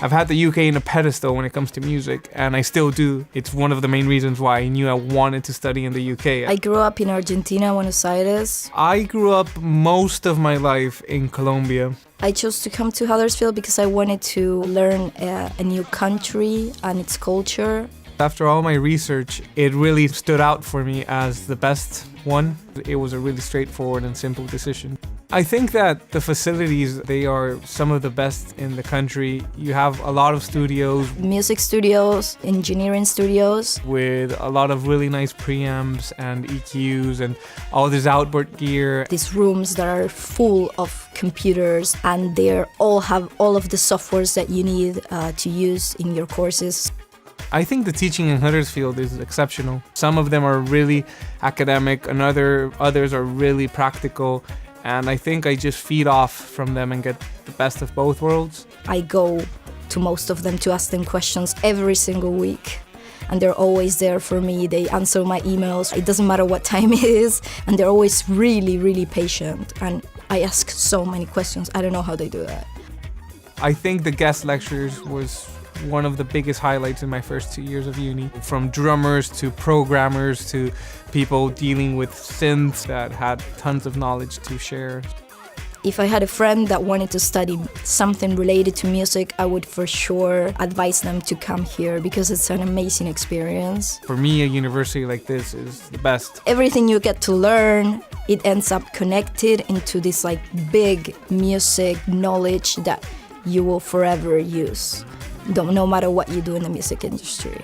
I've had the UK in a pedestal when it comes to music, and I still do. It's one of the main reasons why I knew I wanted to study in the UK. I grew up in Argentina, Buenos Aires. I grew up most of my life in Colombia. I chose to come to Huddersfield because I wanted to learn a new country and its culture. After all my research, it really stood out for me as the best one. It was a really straightforward and simple decision. I think that the facilities, they are some of the best in the country. You have a lot of studios. Music studios, engineering studios. With a lot of really nice preamps and EQs and all this outboard gear. These rooms that are full of computers, and they all have all of the softwares that you need to use in your courses. I think the teaching in Huddersfield is exceptional. Some of them are really academic, and others are really practical. And I think I just feed off from them and get the best of both worlds. I go to most of them to ask them questions every single week. And they're always there for me. They answer my emails. It doesn't matter what time it is. And they're always really, really patient. And I ask so many questions. I don't know how they do that. I think the guest lectures was one of the biggest highlights in my first 2 years of uni. From drummers to programmers to people dealing with synths that had tons of knowledge to share. If I had a friend that wanted to study something related to music, I would for sure advise them to come here because it's an amazing experience. For me, a university like this is the best. Everything you get to learn, it ends up connected into this like big music knowledge that you will forever use, no matter what you do in the music industry.